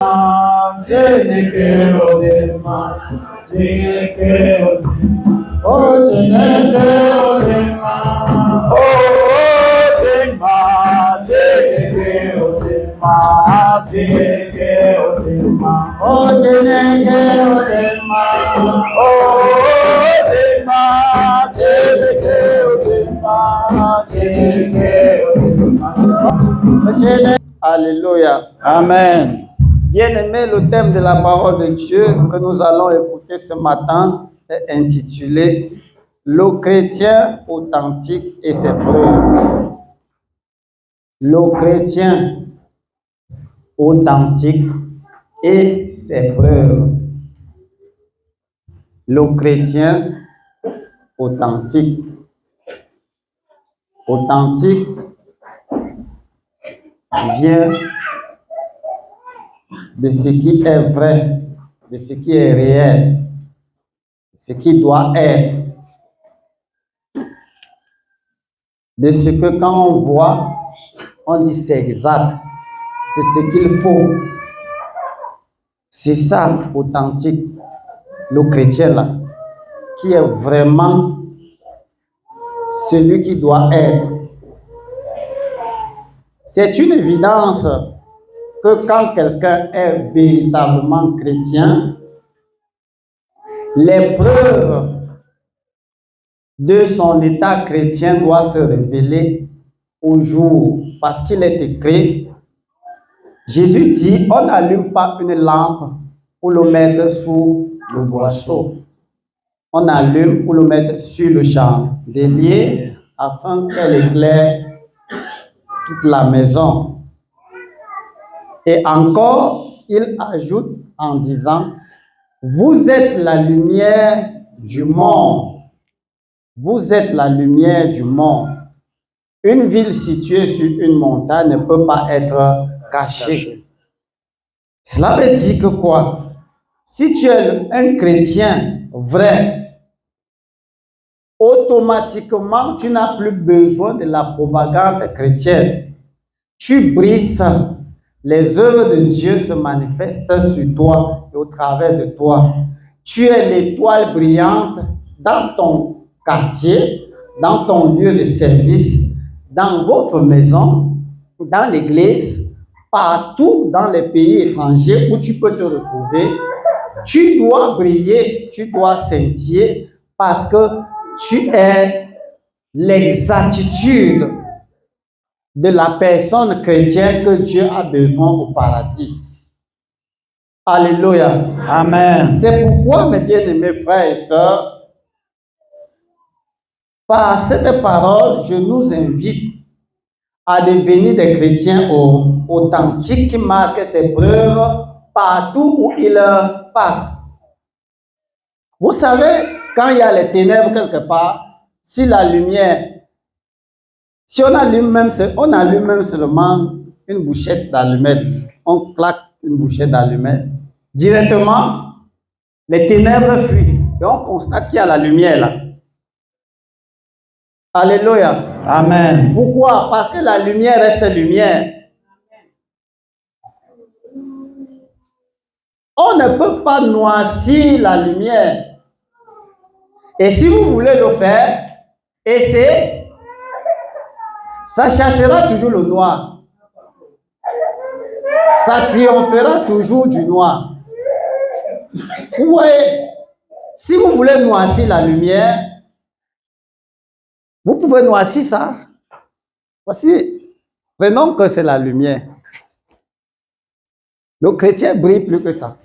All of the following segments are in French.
Chineke odema, Chineke odema, oh Chineke odema, oh odema, Chineke odema, Chineke odema, oh Chineke odema, oh odema, Chineke odema, Chineke odema. Alléluia. Amen. Bien-aimé, le thème de la parole de Dieu que nous allons écouter ce matin est intitulé « Le chrétien authentique et ses preuves ». Le chrétien authentique et ses preuves. Le chrétien authentique. Authentique vient de ce qui est vrai, de ce qui est réel, de ce qui doit être, de ce que quand on voit, on dit c'est exact, c'est ce qu'il faut. C'est ça, authentique, le chrétien là, qui est vraiment celui qui doit être. C'est une évidence que quand quelqu'un est véritablement chrétien, les preuves de son état chrétien doivent se révéler au jour, parce qu'il est écrit, Jésus dit, on n'allume pas une lampe pour le mettre sous le boisseau. On allume pour le mettre sur le chandelier afin qu'elle éclaire toute la maison. Et encore, il ajoute en disant, vous êtes la lumière du monde. Vous êtes la lumière du monde. Une ville située sur une montagne ne peut pas être cachée. Cela veut dire que quoi? Si tu es un chrétien vrai, automatiquement, tu n'as plus besoin de la propagande chrétienne. Tu brilles seul. Les œuvres de Dieu se manifestent sur toi et au travers de toi. Tu es l'étoile brillante dans ton quartier, dans ton lieu de service, dans votre maison, dans l'église, partout dans les pays étrangers où tu peux te retrouver. Tu dois briller, tu dois scintiller parce que tu es l'exactitude de la personne chrétienne que Dieu a besoin au paradis. Alléluia. Amen. C'est pourquoi, mes bien-aimés frères et sœurs, par cette parole, je nous invite à devenir des chrétiens authentiques qui marquent ses preuves partout où ils passent. Vous savez, quand il y a les ténèbres quelque part, si la lumière, si on allume même seulement une bouchette d'allumettes, on claque une bouchette d'allumettes, directement, les ténèbres fuient et on constate qu'il y a la lumière là. Alléluia. Amen. Pourquoi? Parce que la lumière reste lumière. On ne peut pas noircir la lumière. Et si vous voulez le faire, essayez. Ça chassera toujours le noir. Ça triomphera toujours du noir. Vous voyez, si vous voulez noircir la lumière, vous pouvez noircir ça. Voici, prenons que c'est la lumière. Le chrétien brille plus que ça.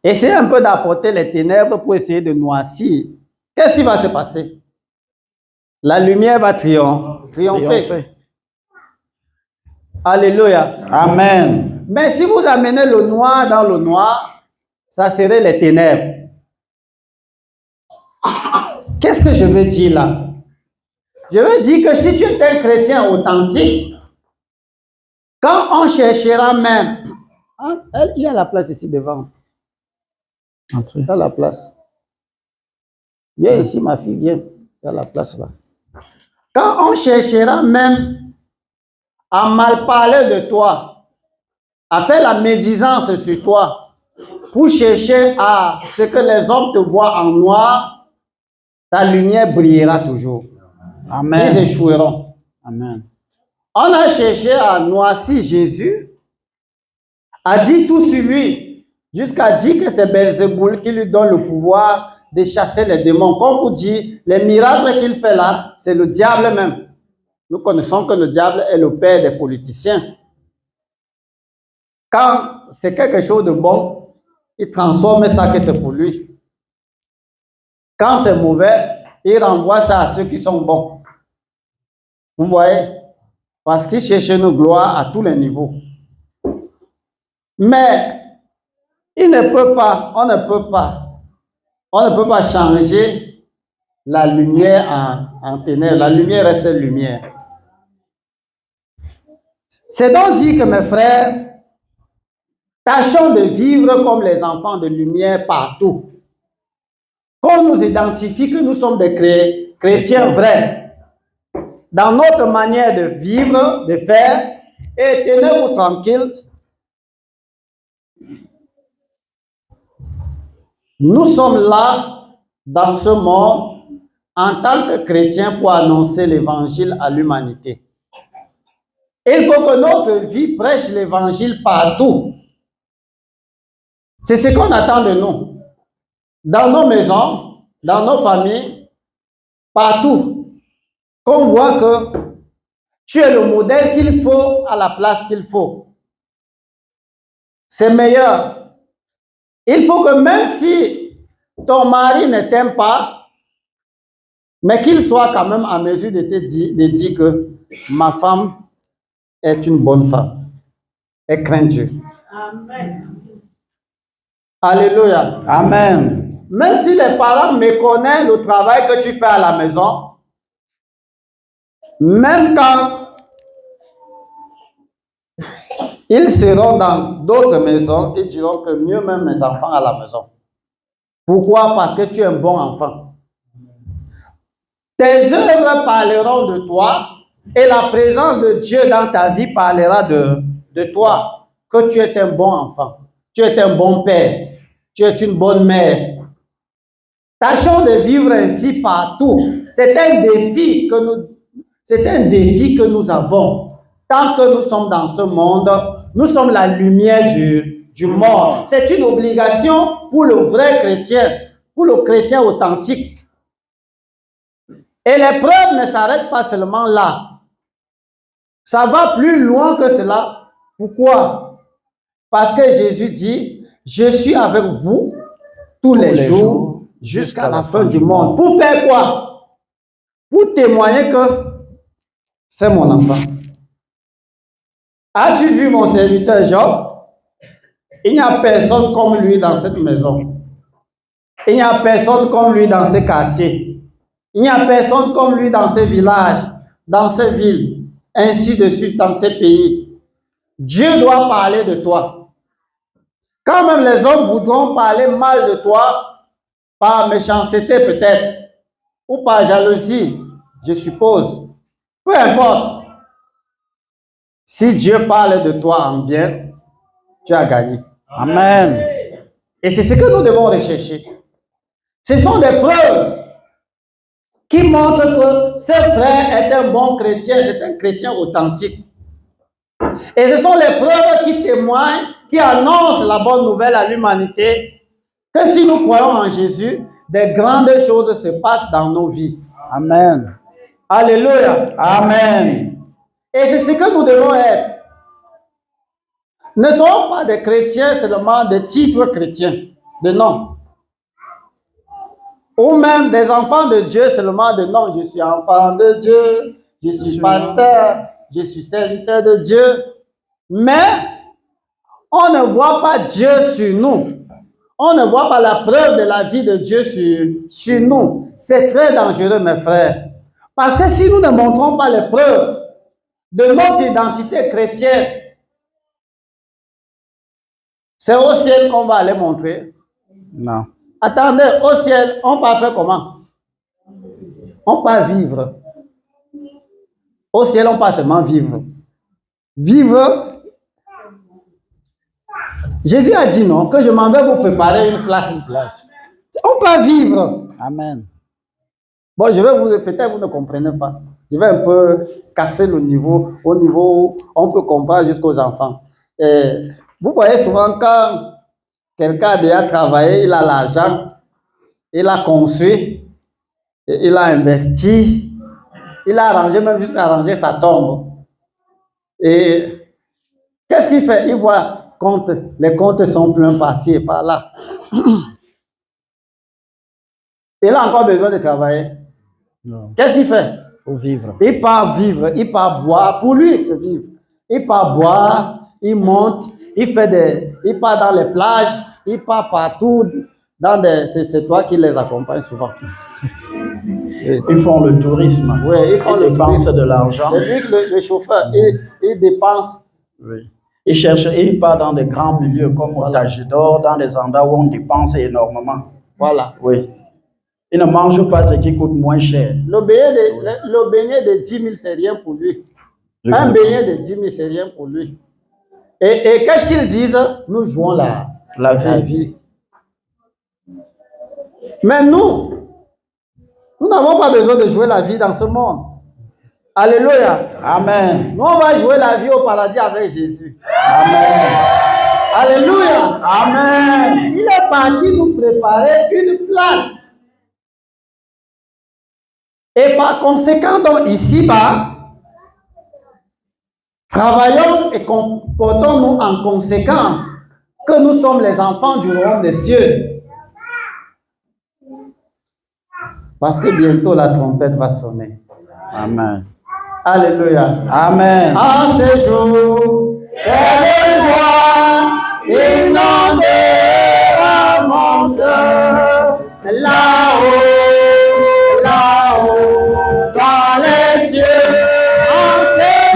Essayez un peu d'apporter les ténèbres pour essayer de noircir. Qu'est-ce qui va se passer? La lumière va triompher. Alléluia. Amen. Mais si vous amenez le noir dans le noir, ça serait les ténèbres. Qu'est-ce que je veux dire là? Je veux dire que si tu es un chrétien authentique, quand on cherchera même, hein, il y a la place ici devant. Il y a la place. Viens ici, ma fille, viens. Il y a la place là. Quand on cherchera même à mal parler de toi, a fait la médisance sur toi pour chercher à ce que les hommes te voient en noir, ta lumière brillera toujours. Amen. Ils échoueront. Amen. On a cherché à noircir Jésus, a dit tout sur lui, jusqu'à dire que c'est Belzéboul qui lui donne le pouvoir de chasser les démons. Comme vous dites, les miracles qu'il fait là, c'est le diable même. Nous connaissons que le diable est le père des politiciens. Quand c'est quelque chose de bon, il transforme ça que c'est pour lui. Quand c'est mauvais, il renvoie ça à ceux qui sont bons. Vous voyez? Parce qu'il cherche une gloire à tous les niveaux. Mais il ne peut pas, on ne peut pas changer la lumière en ténèbres. La lumière reste lumière. C'est donc dit que mes frères, tâchons de vivre comme les enfants de lumière partout. Qu'on nous identifie que nous sommes des chrétiens vrais. Dans notre manière de vivre, de faire, et tenez-vous tranquilles. Nous sommes là, dans ce monde, en tant que chrétiens pour annoncer l'évangile à l'humanité. Il faut que notre vie prêche l'évangile partout. C'est ce qu'on attend de nous. Dans nos maisons, dans nos familles, partout. Qu'on voit que tu es le modèle qu'il faut à la place qu'il faut. C'est meilleur. Il faut que même si ton mari ne t'aime pas, mais qu'il soit quand même en mesure de dire que ma femme est une bonne femme. Elle craint Dieu. Amen. Alléluia. Amen. Même si les parents méconnaissent le travail que tu fais à la maison, même quand ils seront dans d'autres maisons, ils diront que mieux même mes enfants à la maison. Pourquoi? Parce que tu es un bon enfant. Tes œuvres parleront de toi et la présence de Dieu dans ta vie parlera de toi, que tu es un bon enfant, tu es un bon père, tu es une bonne mère. Tâchons de vivre ainsi partout. C'est un défi que nous avons. Tant que nous sommes dans ce monde, nous sommes la lumière du monde. C'est une obligation pour le vrai chrétien, pour le chrétien authentique. Et les preuves ne s'arrêtent pas seulement là. Ça va plus loin que cela. Pourquoi? Parce que Jésus dit, je suis avec vous tous les jours jusqu'à la fin du monde. Pour faire quoi? Pour témoigner que c'est mon enfant. As-tu vu mon serviteur Job? Il n'y a personne comme lui dans cette maison. Il n'y a personne comme lui dans ce quartier. Il n'y a personne comme lui dans ces villages, dans ces villes, ainsi de suite dans ces pays. Dieu doit parler de toi. Quand même les hommes voudront parler mal de toi, par méchanceté peut-être, ou par jalousie, je suppose. Peu importe. Si Dieu parle de toi en bien, tu as gagné. Amen. Et c'est ce que nous devons rechercher. Ce sont des preuves qui montrent que ce frère est un bon chrétien, c'est un chrétien authentique. Et ce sont les preuves qui témoignent, qui annoncent la bonne nouvelle à l'humanité, que si nous croyons en Jésus, des grandes choses se passent dans nos vies. Amen. Alléluia. Amen. Et c'est ce que nous devons être. Ne sommes pas des chrétiens seulement de titre chrétien, de nom. Ou même des enfants de Dieu seulement de nom. Je suis enfant de Dieu, je suis pasteur, je suis serviteur de Dieu. Mais on ne voit pas Dieu sur nous. On ne voit pas la preuve de la vie de Dieu sur nous. C'est très dangereux, mes frères. Parce que si nous ne montrons pas les preuves de notre identité chrétienne, c'est au ciel qu'on va aller montrer. Non. Attendez, au ciel, on va faire comment? On va vivre. Au ciel, on va seulement vivre. Vivre Jésus a dit non, que je m'en vais vous préparer une place. Place. On peut vivre. Amen. Bon, peut-être vous ne comprenez pas. Je vais un peu casser le niveau, au niveau où on peut comprendre jusqu'aux enfants. Vous voyez souvent quand quelqu'un a déjà travaillé, il a l'argent, il a construit, il a investi, il a arrangé, même jusqu'à arranger sa tombe. Et qu'est-ce qu'il fait? Il voit les comptes sont pleins par-ci et par-là. Il a encore besoin de travailler. Qu'est-ce qu'il fait? Pour vivre. Il part vivre, il part boire. Pour lui, c'est vivre. Il part boire, il monte, il part dans les plages, il part partout. C'est toi qui les accompagne souvent. Ils font le tourisme. Oui, ils font le dépensent tourisme. de l'argent. C'est lui le chauffeur. Il dépense. Oui. Il cherche et il part dans des grands milieux comme au Tajidor, dans des endroits où on dépense énormément. Voilà. Oui. Il ne mange pas ce qui coûte moins cher. Le beignet de 10 000, c'est rien pour lui. Un beignet de 10 000, c'est rien pour lui. Et qu'est-ce qu'ils disent? Nous jouons la vie. Mais nous n'avons pas besoin de jouer la vie dans ce monde. Alléluia. Amen. Nous, on va jouer la vie au paradis avec Jésus. Amen. Alléluia. Amen. Il est parti nous préparer une place. Et par conséquent, donc ici-bas, travaillons et comportons-nous en conséquence que nous sommes les enfants du royaume des cieux. Parce que bientôt la trompette va sonner. Amen. Alléluia. Amen. En ces jours, quelle joie inondera mon cœur. Là-haut, dans les cieux. En ces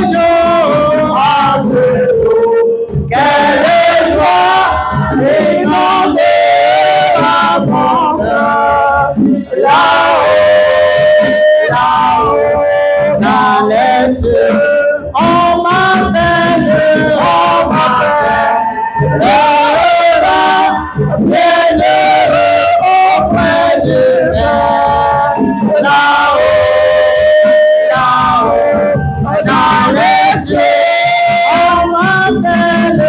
jours, quelle joie inondera mon cœur. Là-haut, dans les cieux, on m'appelle, bienheureux auprès du Père. Là-haut, dans les cieux, on m'appelle,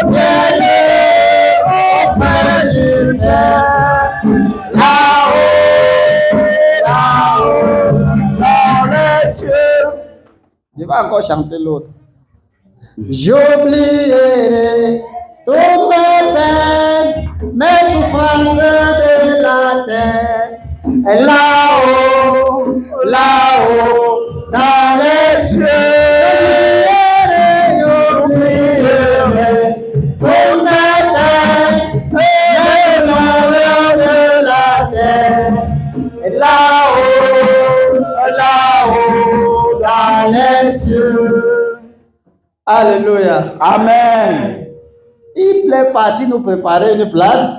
bienheureux auprès du Père. Là-haut, dans les cieux. Je vais encore chanter l'autre. J'oublierai toutes mes peines, mes souffrances de la terre. Et là-haut, dans les cieux, j'oublierai toutes mes peines, mes malheurs de la terre. Et là-haut, dans les cieux. Alléluia. Amen. Il est parti nous préparer une place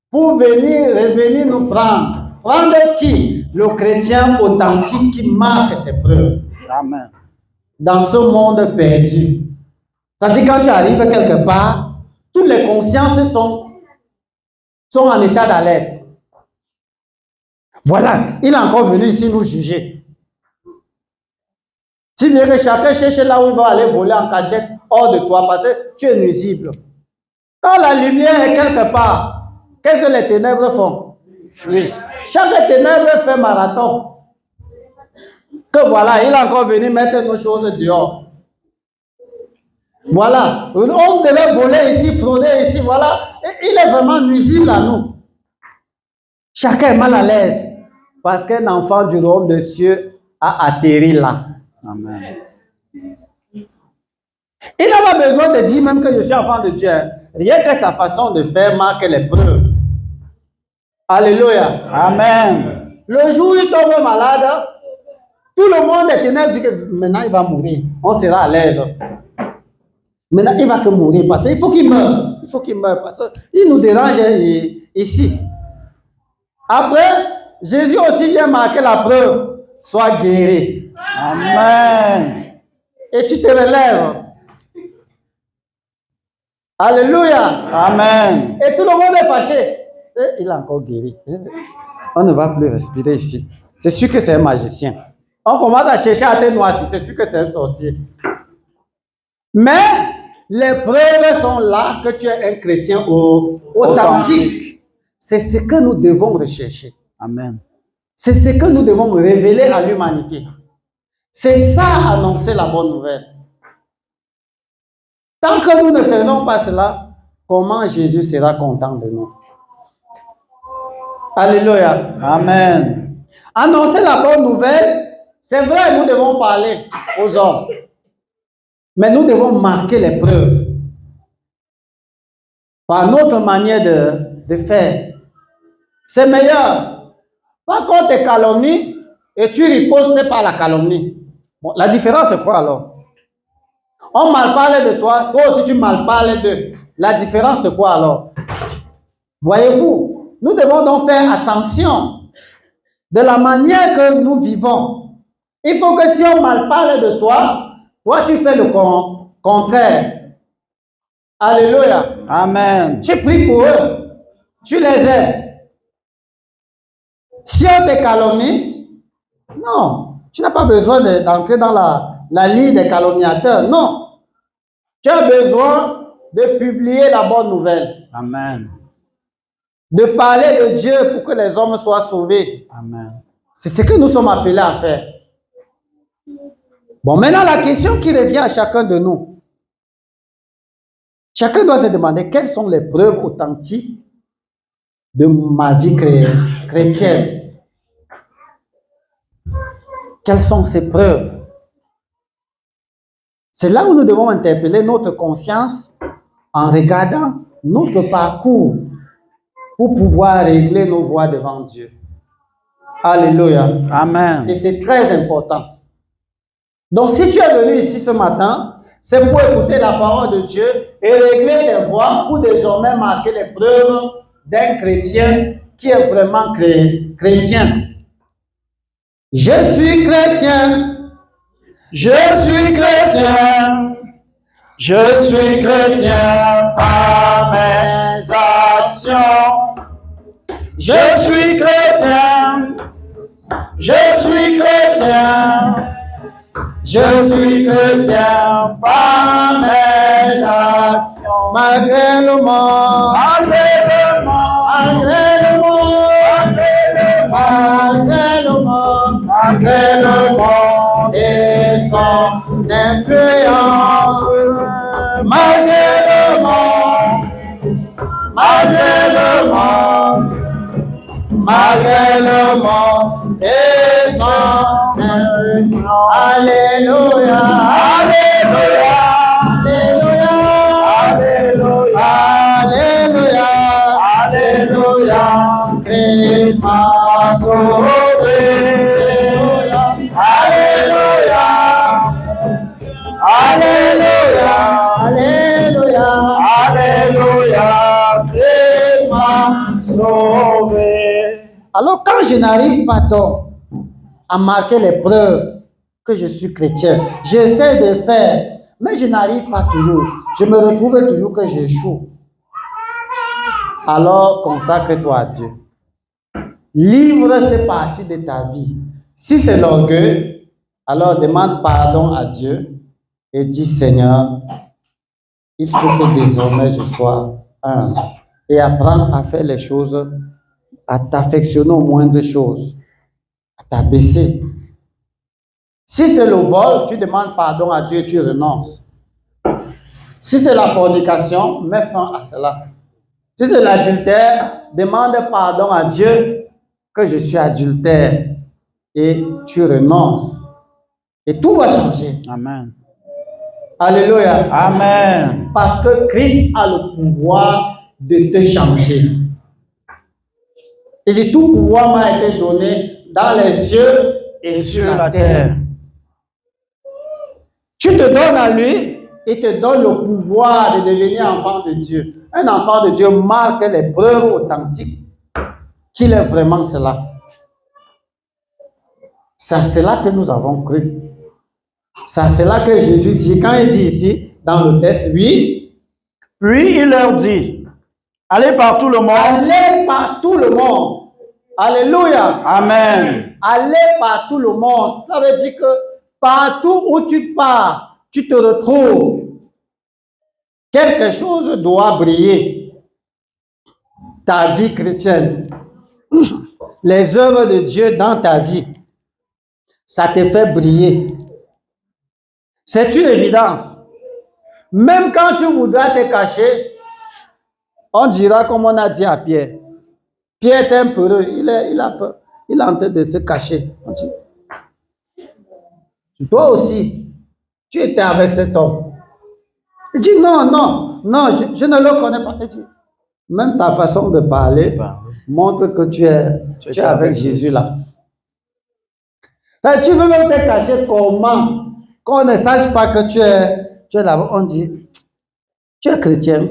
pour revenir nous prendre. Prendre qui? Le chrétien authentique qui marque ses preuves. Amen. Dans ce monde perdu. C'est-à-dire quand tu arrives quelque part, toutes les consciences sont en état d'alerte. Voilà, il est encore venu ici nous juger. Si bien que chacun cherche là où il va aller voler en cachette hors de toi parce que tu es nuisible. Quand la lumière est quelque part, qu'est-ce que les ténèbres font? Fuir. Chaque ténèbre fait marathon. Que voilà, il est encore venu mettre nos choses dehors. Voilà, on devait voler ici, frauder ici, voilà. Et il est vraiment nuisible à nous. Chacun est mal à l'aise parce qu'un enfant du royaume des cieux a atterri là. Amen. Il n'a pas besoin de dire même que je suis enfant de Dieu. Rien que sa façon de faire marque les preuves. Alléluia. Amen. Le jour où il tombe malade, tout le monde est ténèbres dit que maintenant il va mourir. On sera à l'aise. Maintenant il va que mourir parce qu'il faut qu'il meure. Il faut qu'il meure parce qu'il nous dérange ici. Après, Jésus aussi vient marquer la preuve. Sois guéri. Amen. et tu te relèves. Alléluia. Amen. Et tout le monde est fâché. Et il a encore guéri. On ne va plus respirer ici. C'est sûr que c'est un magicien. On commence à chercher à te noircir. C'est sûr que c'est un sorcier. Mais les preuves sont là que tu es un chrétien authentique. C'est ce que nous devons rechercher. Amen. C'est ce que nous devons révéler à l'humanité. C'est ça, annoncer la bonne nouvelle. Tant que nous ne faisons pas cela, comment Jésus sera content de nous? Alléluia. Amen. Annoncer la bonne nouvelle, c'est vrai, nous devons parler aux hommes. Mais nous devons marquer les preuves par notre manière de faire. C'est meilleur. Pas qu'on te calomnie et tu ripostes par la calomnie. Bon, la différence, c'est quoi alors? On mal parle de toi, toi aussi tu mal parles d'eux. La différence, c'est quoi alors? Voyez-vous, nous devons donc faire attention de la manière que nous vivons. Il faut que si on mal parle de toi, toi tu fais le contraire. Alléluia. Amen. Tu pries pour eux, tu les aides. Si on te calomnie, non, tu n'as pas besoin d'entrer dans la ligne des calomniateurs. Non. Tu as besoin de publier la bonne nouvelle. Amen. De parler de Dieu pour que les hommes soient sauvés. Amen. C'est ce que nous sommes appelés à faire. Bon, maintenant la question qui revient à chacun de nous. Chacun doit se demander quelles sont les preuves authentiques de ma vie chrétienne. Quelles sont ces preuves? C'est là où nous devons interpeller notre conscience en regardant notre parcours pour pouvoir régler nos voies devant Dieu. Alléluia. Amen. Et c'est très important. Donc, si tu es venu ici ce matin, c'est pour écouter la parole de Dieu et régler les voies pour désormais marquer les preuves d'un chrétien qui est vraiment chrétien. Je suis chrétien. Je suis chrétien. Je suis chrétien par mes actions. Je suis chrétien. Je suis chrétien. Je suis chrétien par mes actions. Malgré le monde, Malgré le monde, malgré le monde, malgré le monde, malgré le monde et son influence, malgré le monde, malgré le monde, malgré le monde et son influence. Alléluia, Alléluia, alléluia, Alléluia, alléluia, Alléluia, Christ m'a sauvé. Alléluia, Alléluia, Alléluia, Alléluia, Christ m'a sauvé. Alors quand je n'arrive pas donc à marquer les preuves que je suis chrétien, j'essaie de faire, mais je n'arrive pas toujours. Je me retrouve toujours que j'échoue. Alors consacre-toi à Dieu. Livre ces parties de ta vie. Si c'est l'orgueil, alors demande pardon à Dieu et dis Seigneur, il faut que désormais je sois humble et apprendre à faire les choses, à t'affectionner aux moindres choses, à t'abaisser. Si c'est le vol, tu demandes pardon à Dieu et tu renonces. Si c'est la fornication, mets fin à cela. Si c'est l'adultère, demande pardon à Dieu que je suis adultère et tu renonces. Et tout va changer. Amen. Alléluia. Amen. Parce que Christ a le pouvoir de te changer. Il dit, tout pouvoir m'a été donné dans les cieux et sur la terre. Tu te donnes à lui, il te donne le pouvoir de devenir enfant de Dieu. Un enfant de Dieu marque les preuves authentiques qu'il est vraiment cela. C'est à cela que nous avons cru. Ça, c'est là que Jésus dit, quand il dit ici, dans le texte, oui. Puis il leur dit, allez par tout le monde. Allez par tout le monde. Alléluia. Amen. Allez par tout le monde. Ça veut dire que partout où tu pars, tu te retrouves. Quelque chose doit briller. Ta vie chrétienne. Les œuvres de Dieu dans ta vie. Ça te fait briller. C'est une évidence. Même quand tu voudras te cacher, on dira comme on a dit à Pierre. Pierre est un peureux, il a peur. Il est en train de se cacher. On dit, toi aussi, tu étais avec cet homme. Il dit non, je ne le connais pas. Il dit, même ta façon de parler montre que tu es avec Jésus là. Ça, tu veux même te cacher comment? Qu'on ne sache pas que tu es là-bas. On dit, tu es chrétien.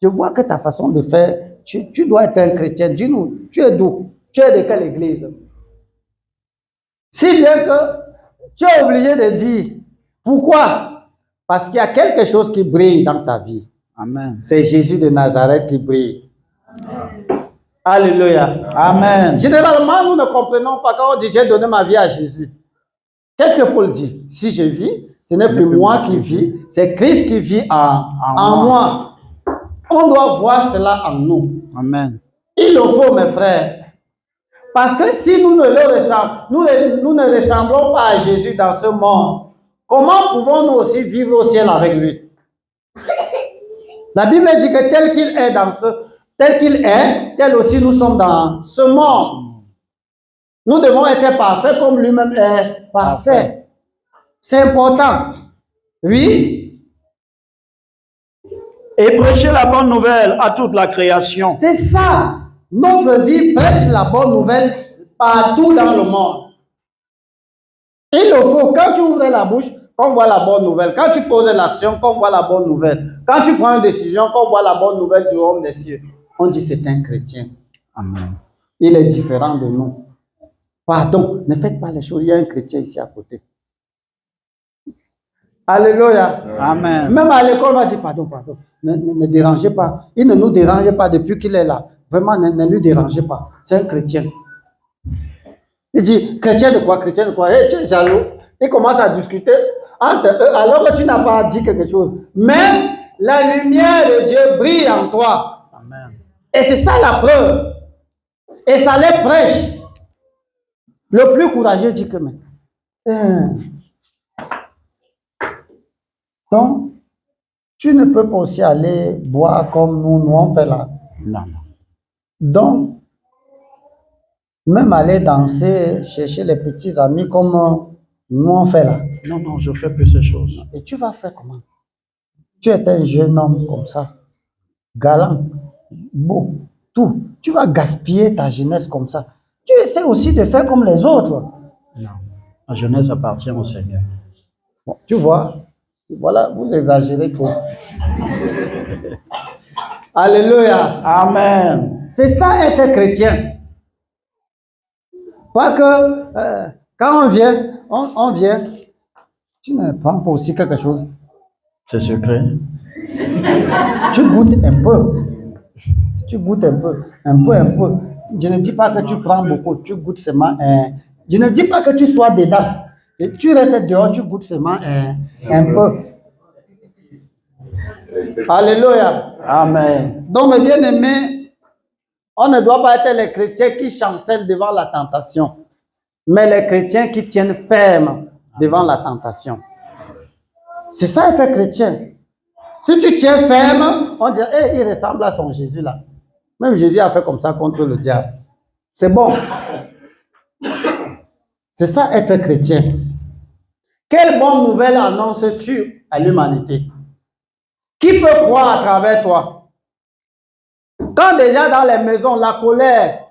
Je vois que ta façon de faire, tu dois être un chrétien. Dis-nous, tu es d'où? Tu es de quelle église? Si bien que tu es obligé de dire. Pourquoi? Parce qu'il y a quelque chose qui brille dans ta vie. Amen. C'est Jésus de Nazareth qui brille. Alléluia. Amen. Généralement, nous ne comprenons pas quand on dit j'ai donné ma vie à Jésus. Qu'est-ce que Paul dit? Si je vis, ce n'est plus moi qui vis, c'est Christ qui vit en moi. On doit voir cela en nous. Amen. Il le faut, mes frères. Parce que si nous ne ressemblons pas à Jésus dans ce monde, comment pouvons-nous aussi vivre au ciel avec lui? La Bible dit que tel qu'il est, tel aussi nous sommes dans ce monde. Nous devons être parfaits comme lui-même est parfait. C'est important. Oui. Et prêcher la bonne nouvelle à toute la création. C'est ça. Notre vie prêche la bonne nouvelle partout dans le monde. Il le faut. Quand tu ouvres la bouche, qu'on voit la bonne nouvelle. Quand tu poses l'action, qu'on voit la bonne nouvelle. Quand tu prends une décision, qu'on voit la bonne nouvelle du royaume des cieux. On dit c'est un chrétien. Amen. Il est différent de nous. Pardon, ne faites pas les choses. Il y a un chrétien ici à côté. Alléluia. Amen. Même à l'école, on va dire pardon. Ne dérangez pas. Il ne nous dérange pas depuis qu'il est là. Vraiment, ne lui dérangez pas. C'est un chrétien. Il dit, chrétien de quoi? Chrétien de quoi? Hey, tu es jaloux. Il commence à discuter entre eux alors que tu n'as pas dit quelque chose. Mais la lumière de Dieu brille en toi. Amen. Et c'est ça la preuve. Et ça les prêche. Le plus courageux dit que mais. Donc, tu ne peux pas aussi aller boire comme nous on fait là. Non. Donc, même aller danser, chercher les petits amis comme nous on fait là. Non, je fais plus ces choses. Et tu vas faire comment? Tu es un jeune homme comme ça, galant, beau, tout. Tu vas gaspiller ta jeunesse comme ça. Tu essaies aussi de faire comme les autres. Non. La jeunesse appartient au Seigneur. Bon, tu vois, voilà, vous exagérez trop. Alléluia. Amen. C'est ça être chrétien. Pas que quand on vient, tu ne prends pas aussi quelque chose. C'est secret. Tu goûtes un peu. Si tu goûtes un peu. Je ne dis pas que tu prends beaucoup, tu goûtes seulement je ne dis pas que tu sois dedans. Et tu restes dehors, tu goûtes seulement un peu. Alléluia. Amen. Donc, mes bien-aimés, on ne doit pas être les chrétiens qui chancellent devant la tentation, mais les chrétiens qui tiennent ferme devant la tentation. C'est ça être chrétien. Si tu tiens ferme, on dirait, hey, il ressemble à son Jésus là. Même Jésus a fait comme ça contre le diable. C'est bon. C'est ça être chrétien. Quelle bonne nouvelle annonces-tu à l'humanité? Qui peut croire à travers toi? Quand déjà dans les maisons, la colère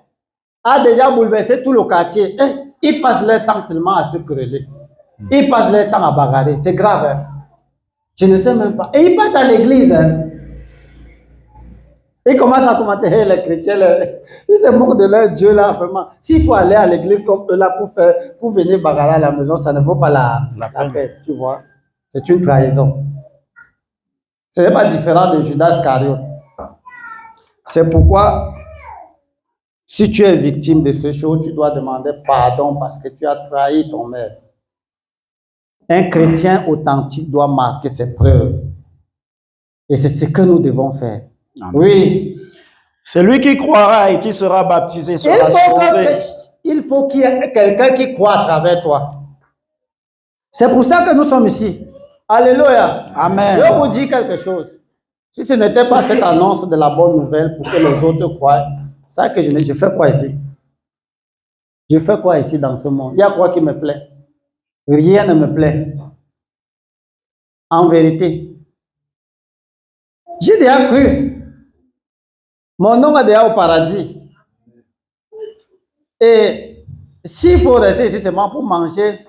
a déjà bouleversé tout le quartier, ils passent leur temps seulement à se quereller. Ils passent leur temps à bagarrer. C'est grave. Hein? Je ne sais même pas. Et ils partent à l'église. Hein? Ils commencent à commenter, hey, les chrétiens, ils se moquent de leur Dieu là, vraiment. S'il faut aller à l'église comme eux là pour venir bagarrer à la maison, ça ne vaut pas la peine, tu vois. C'est une trahison. Ce n'est pas différent de Judas Iscariote. C'est pourquoi, si tu es victime de ces choses, tu dois demander pardon parce que tu as trahi ton maître. Un chrétien authentique doit marquer ses preuves. Et c'est ce que nous devons faire. Amen. Oui. Celui qui croira et qui sera baptisé sera sauvé. Il faut qu'il y ait quelqu'un qui croit à travers toi. C'est pour ça que nous sommes ici. Alléluia. Amen. Je vous dis quelque chose. Si ce n'était pas cette annonce de la bonne nouvelle pour que les autres croient, ça que je fais quoi ici? Je fais quoi ici dans ce monde? Il y a quoi qui me plaît? Rien ne me plaît. En vérité. J'ai déjà cru. Mon nom est déjà au paradis. Et s'il faut rester ici seulement pour manger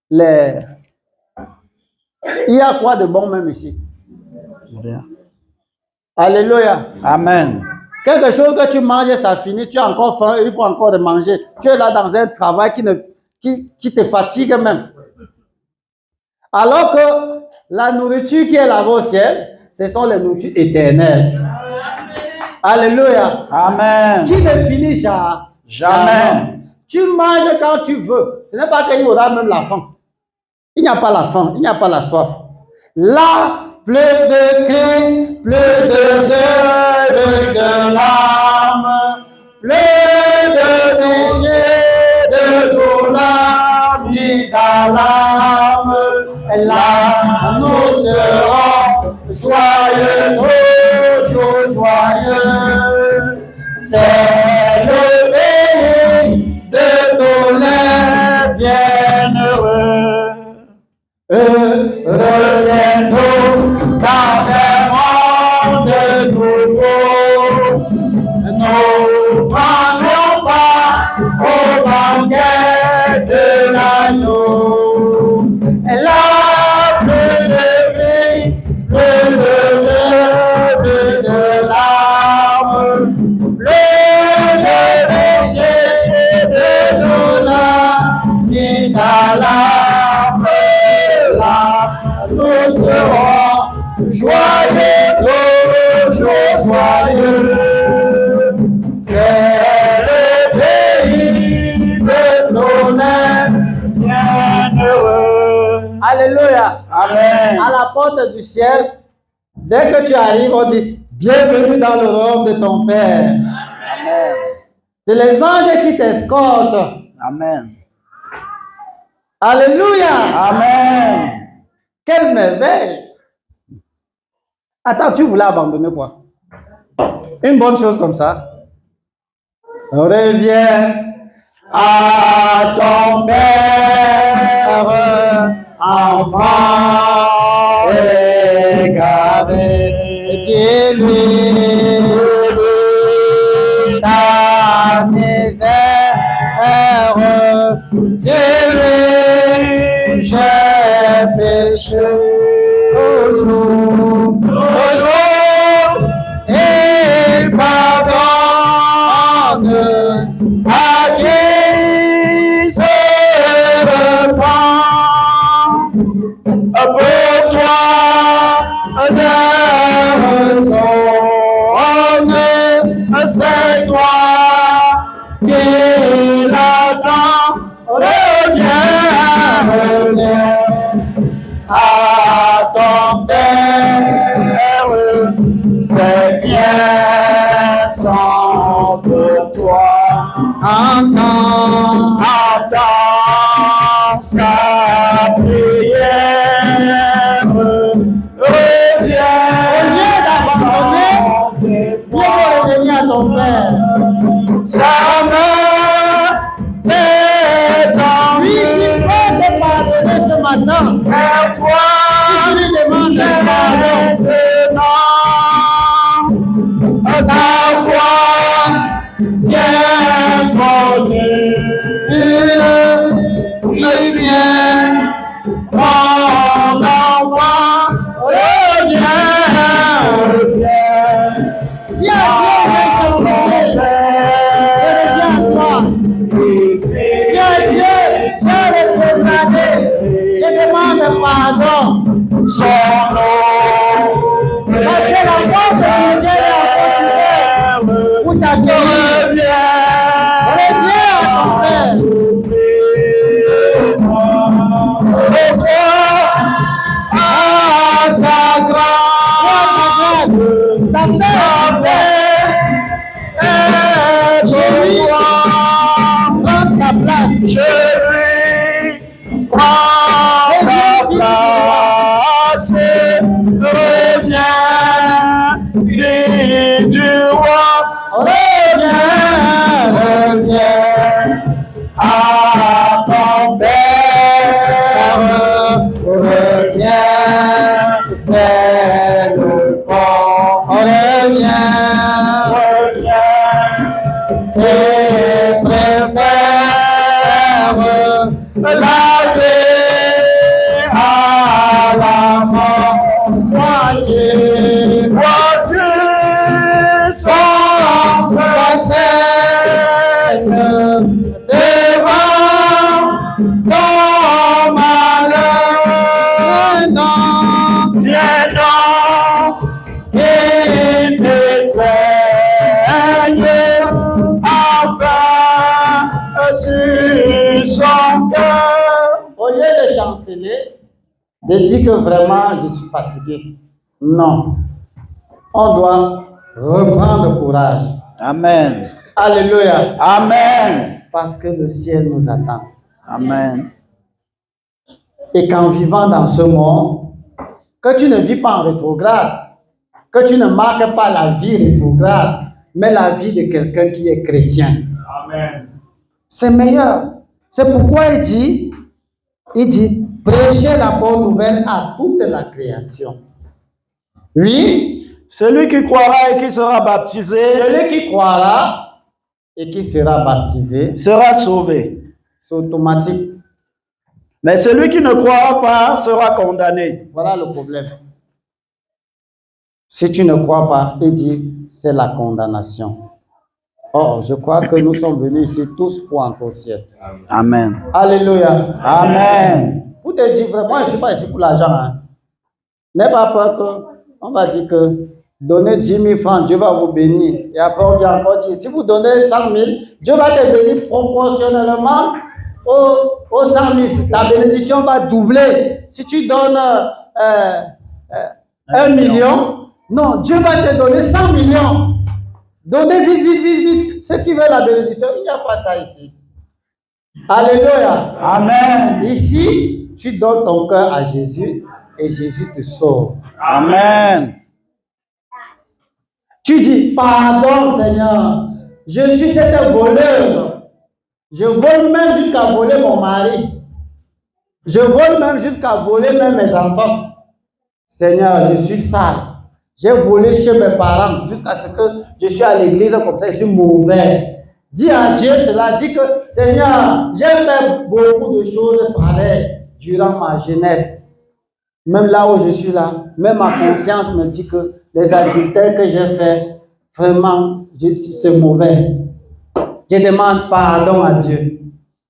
les... Il y a quoi de bon même ici? Rien. Alléluia. Amen. Quelque chose que tu manges, ça finit, tu as encore faim, il faut encore de manger. Tu es là dans un travail qui te fatigue même. Alors que la nourriture qui est là-bas au ciel, ce sont les nourritures éternelles. Alléluia. Amen. Qui ne finit jamais. Tu manges quand tu veux. Ce n'est pas qu'il y aura même la faim. Il n'y a pas la faim, il n'y a pas la soif. Là, plus de cris, plus de deuil, plus de larmes, plus de péchés, de douleurs, ni d'alarmes. Là, nous serons joyeux, toujours joyeux. C'est le pays de tous les bienheureux. Reviens-nous dans un monde nouveau. Nous prendrons part au banquet de l'agneau. Là, plus de cris, plus de larmes, plus de péchés, de douleurs, ni d'alarmes. Là, nous serons joyeux, toujours joyeux. C'est le pays de tous les bienheureux. Alléluia. Amen. À la porte du ciel, dès que tu arrives, on dit bienvenue dans le royaume de ton Père. Amen. C'est les anges qui t'escortent. Amen. Alléluia. Amen. Quelle merveille. Attends, tu voulais abandonner quoi? Une bonne chose comme ça. Reviens à ton Père, enfant égaré. Dis-lui ta misère. Dis-lui j'ai péché au jour. Il pardonne à qui se repent. Pour toi, Dieu sonne, c'est toi qui l'attends. Reviens, reviens à ton Père, c'est bien sans de toi. Entends sa prière. Reviens d'abandonner, viens revenir à ton Père. Au lieu de chanceler, de dire que vraiment je suis fatigué. Non. On doit reprendre courage. Amen. Alléluia. Amen. Parce que le ciel nous attend. Amen. Et qu'en vivant dans ce monde, que tu ne vis pas en rétrograde, que tu ne marques pas la vie rétrograde, mais la vie de quelqu'un qui est chrétien. Amen. C'est meilleur. C'est pourquoi il dit, prêchez la bonne nouvelle à toute la création. Oui. Celui qui croira et qui sera baptisé, Celui qui croira et qui sera baptisé sera sauvé. C'est automatique. Mais celui qui ne croira pas sera condamné. Voilà le problème. Si tu ne crois pas, il dit, c'est la condamnation. Oh, je crois que nous sommes venus ici tous pour entrer au ciel. Amen. Alléluia. Amen. Pour te dire vraiment, je ne suis pas ici pour l'argent. Hein. N'aie pas peur qu'on va dire que donnez 10 000 francs, Dieu va vous bénir. Et après, on vient encore dire, si vous donnez 100 000, Dieu va te bénir proportionnellement aux 100 000. Ta bénédiction va doubler. Si tu donnes 1 million, non, Dieu va te donner 100 millions. Donnez vite, vite, vite, vite. Ceux qui veulent la bénédiction, il n'y a pas ça ici. Alléluia. Amen. Ici, tu donnes ton cœur à Jésus et Jésus te sauve. Amen. Tu dis, pardon Seigneur, je suis cette voleuse. Je vole même jusqu'à voler mon mari. Je vole même jusqu'à voler même mes enfants. Seigneur, je suis sale. J'ai volé chez mes parents jusqu'à ce que je suis à l'église comme ça, je suis mauvais. Dis à Dieu cela, dis que Seigneur, j'ai fait beaucoup de choses pareilles durant ma jeunesse. Même là où je suis là, même ma conscience me dit que les adultères que j'ai fait, vraiment, c'est mauvais. Je demande pardon à Dieu.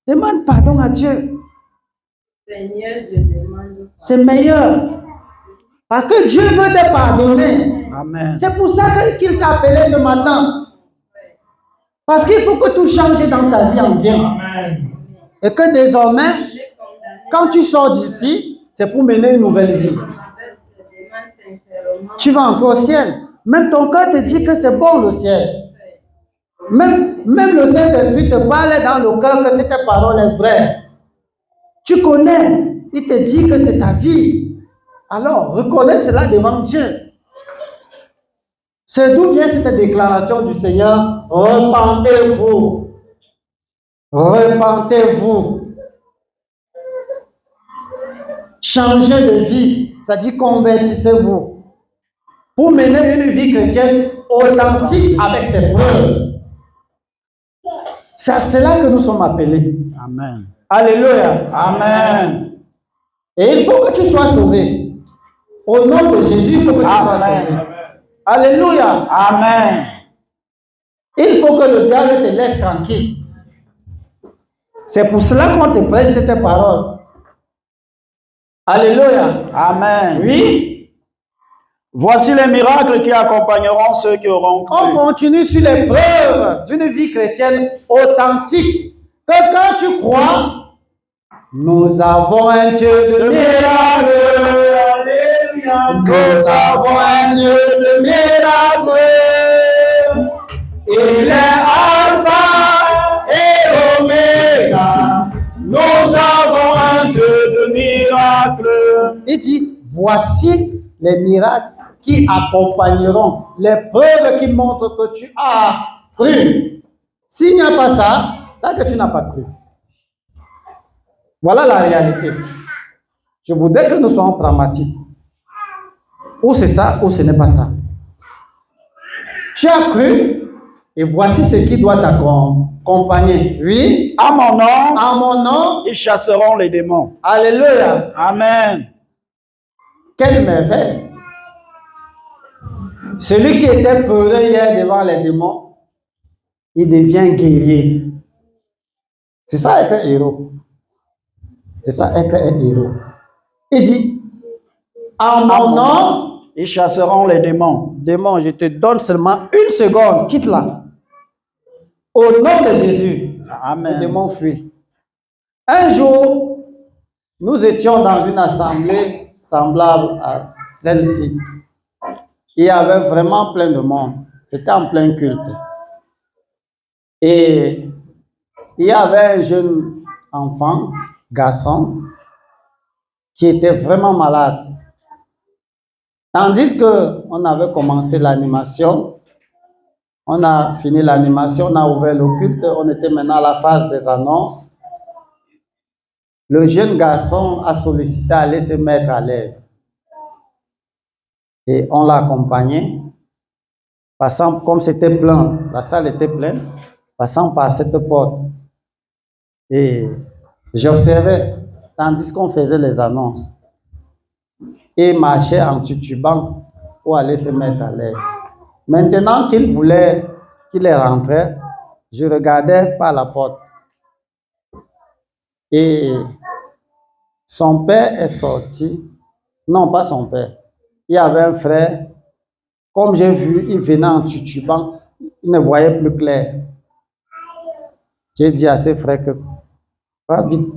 Demande pardon à Dieu. Seigneur, je demande. C'est meilleur. Parce que Dieu veut te pardonner. Amen. C'est pour ça qu'il t'a appelé ce matin. Parce qu'il faut que tout change dans ta vie en bien. Amen. Et que désormais, quand tu sors d'ici, c'est pour mener une nouvelle vie. Tu vas entrer au ciel. Même ton cœur te dit que c'est bon le ciel. Même le Saint-Esprit te parle dans le cœur que cette parole est vraie. Tu connais, il te dit que c'est ta vie. Alors, reconnais cela devant Dieu. C'est d'où vient cette déclaration du Seigneur. Repentez-vous. Repentez-vous. Changez de vie. C'est-à-dire convertissez-vous. Pour mener une vie chrétienne authentique avec ses preuves. C'est à cela que nous sommes appelés. Amen. Alléluia. Amen. Et il faut que tu sois sauvé. Au nom de Jésus, il faut que tu sois sauvé. Alléluia. Amen. Il faut que le diable te laisse tranquille. C'est pour cela qu'on te prêche cette parole. Alléluia. Amen. Oui. Voici les miracles qui accompagneront ceux qui auront On cru. continue sur les preuves d'une vie chrétienne authentique. Que quand tu crois, nous avons un Dieu de miracles. Nous avons un Dieu de miracles. Il est Alpha et Oméga. Nous avons un Dieu de miracles. Il dit, voici les miracles qui accompagneront, les preuves qui montrent que tu as cru. S'il n'y a pas ça, c'est que tu n'as pas cru. Voilà la réalité. Je voudrais que nous soyons pragmatiques. Ou c'est ça, ou ce n'est pas ça. Tu as cru, et voici ce qui doit t'accompagner. Oui, À mon nom, en mon nom, ils chasseront les démons. alléluia. Amen. Quelle merveille. Celui qui était peureux hier devant les démons, il devient guerrier. C'est ça être un héros. C'est ça être un héros. Il dit, en mon nom, Ils chasseront les démons. démon, je te donne seulement une seconde, quitte-la. Au nom de Jésus, le Amen. démon fuit. Un jour, nous étions dans une assemblée semblable à celle-ci. Il y avait vraiment plein de monde. C'était en plein culte. Et il y avait un jeune enfant, garçon, qui était vraiment malade. Tandis qu'on avait commencé l'animation, on a fini l'animation, on a ouvert le culte, on était maintenant à la phase des annonces. Le jeune garçon a sollicité à aller se mettre à l'aise. Et on l'a accompagné, passant, comme c'était plein, la salle était pleine, passant par cette porte. Et j'observais, tandis qu'on faisait les annonces. Et marchait en titubant pour aller se mettre à l'aise. Maintenant qu'il voulait qu'il rentrait, je regardais par la porte. Et son père est sorti. Non, pas son père. Il y avait un frère. Comme j'ai vu, il venait en titubant. Il ne voyait plus clair. J'ai dit à ses frères que, va vite,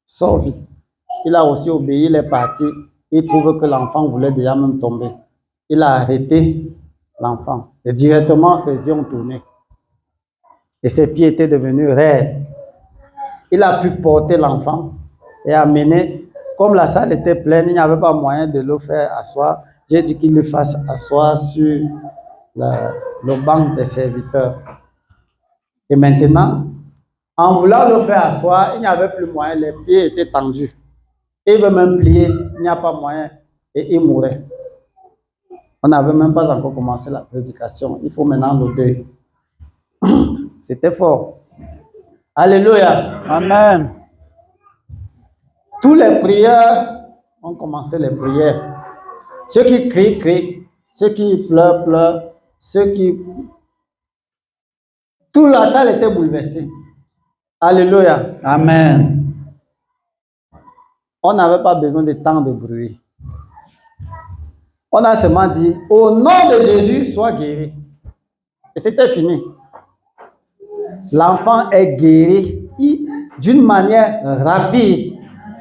sors vite. Il a aussi obéi, il est parti. Il trouve que l'enfant voulait déjà même tomber. Il a arrêté l'enfant. Et directement, ses yeux ont tourné. Et ses pieds étaient devenus raides. Il a pu porter l'enfant et amener. Comme la salle était pleine, il n'y avait pas moyen de le faire asseoir. J'ai dit qu'il le fasse asseoir sur le banc des serviteurs. Et maintenant, en voulant le faire asseoir, il n'y avait plus moyen. Les pieds étaient tendus. Il veut même plier, il n'y a pas moyen. Et il mourait. On n'avait même pas encore commencé la prédication. Il faut maintenant le deuil. C'était fort. Alléluia. Amen. Tous les prières ont commencé les prières. Ceux qui crient, crient. Ceux qui pleurent, pleurent. Ceux qui... Toute la salle était bouleversée. Alléluia. Amen. On n'avait pas besoin de tant de bruit. On a seulement dit, au nom de Jésus, sois guéri. Et c'était fini. L'enfant est guéri d'une manière rapide.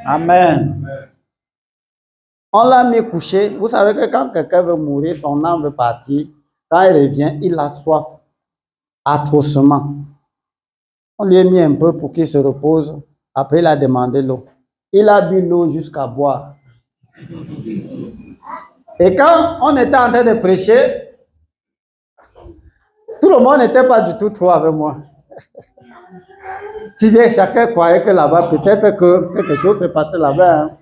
Amen. On l'a mis couché. Vous savez que quand quelqu'un veut mourir, son âme veut partir. Quand il revient, il a soif atrocement. On lui a mis un peu pour qu'il se repose. Après, il a demandé l'eau. Il a bu l'eau jusqu'à boire. Et quand on était en train de prêcher, tout le monde n'était pas du tout trop avec moi. Si bien chacun croyait que là-bas, peut-être que quelque chose s'est passé là-bas. Hein.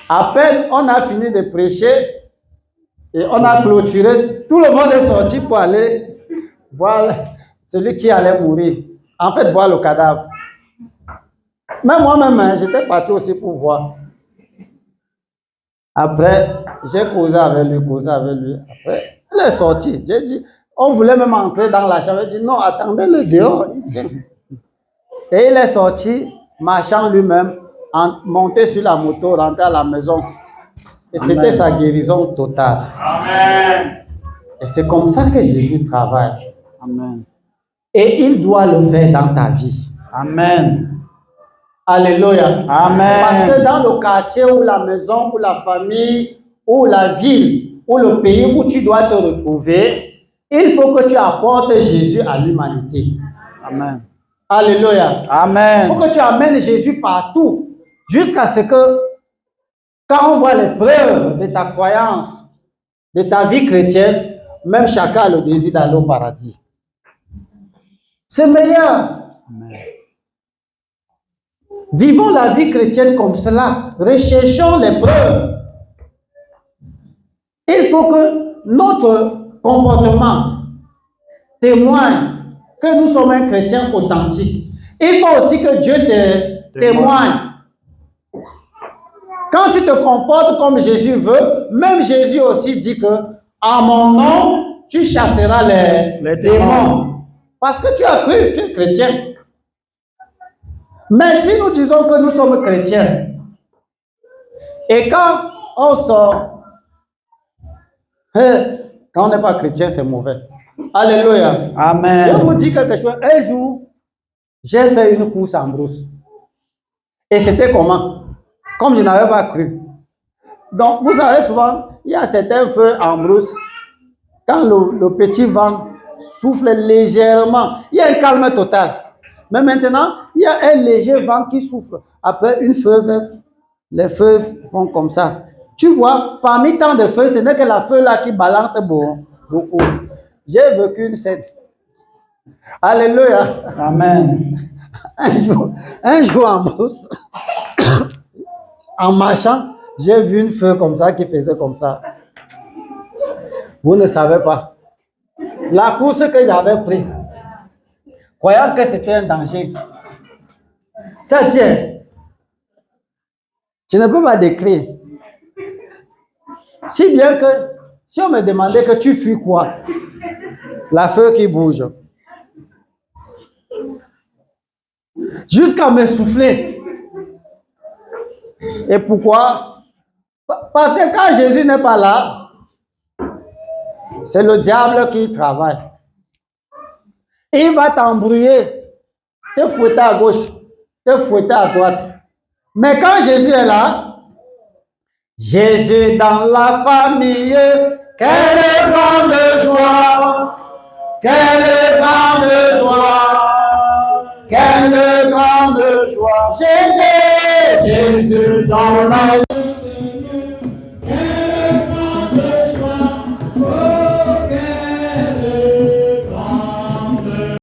À peine on a fini de prêcher et on a clôturé, tout le monde est sorti pour aller voir celui qui allait mourir. En fait, voir le cadavre. Même moi-même, hein, j'étais parti aussi pour voir. Après, j'ai causé avec lui. Après, il est sorti. J'ai dit, on voulait même entrer dans la chambre. J'ai dit, non, attendez-le dehors. Et il est sorti, marchant lui-même, monté sur la moto, rentré à la maison. Et c'était Amen. sa guérison totale. Amen. Et c'est comme ça que Jésus travaille. Amen. Et il doit le faire dans ta vie. Amen. Alléluia. Amen. Parce que dans le quartier ou la maison ou la famille ou la ville ou le pays où tu dois te retrouver, il faut que tu apportes Jésus à l'humanité. Amen. Alléluia. Il Amen. faut que tu amènes Jésus partout jusqu'à ce que quand on voit les preuves de ta croyance, de ta vie chrétienne, même chacun a le désir d'aller au paradis. C'est meilleur. Amen. Vivons la vie chrétienne comme cela. Recherchons les preuves. Il faut que notre comportement témoigne que nous sommes un chrétien authentique. Il faut aussi que Dieu te témoigne. Quand tu te comportes comme Jésus veut, même Jésus aussi dit que en mon nom, tu chasseras les démons. Parce que tu as cru, tu es chrétien. Mais si nous disons que nous sommes chrétiens, et quand on sort, quand on n'est pas chrétien, c'est mauvais. Alléluia. Amen. Je vous dis quelque chose. Un jour, j'ai fait une course en brousse. Et c'était comment? Comme je n'avais pas cru. Donc, vous savez souvent, il y a certains feux en brousse. Quand le petit vent souffle légèrement, il y a un calme total. Mais maintenant, il y a un léger vent qui souffle. Après, une feuille, les feuilles font comme ça. Tu vois, parmi tant de feuilles, ce n'est que la feuille là qui balance beaucoup. J'ai vécu une scène. Alléluia. Amen. Un jour en brousse, en marchant, j'ai vu une feuille comme ça qui faisait comme ça. Vous ne savez pas. La course que j'avais prise, croyant que c'était un danger, ça tient. Je ne peux pas décrire. Si bien que, si on me demandait que tu fuis quoi? La feuille qui bouge. Jusqu'à me souffler. Et pourquoi? Parce que quand Jésus n'est pas là, c'est le diable qui travaille. Il va t'embrouiller, te fouetter à gauche, te fouetter à droite. Mais quand Jésus est là, Jésus dans la famille, quelle grande joie, quelle grande joie, quelle grande joie. Jésus, Jésus dans la vie.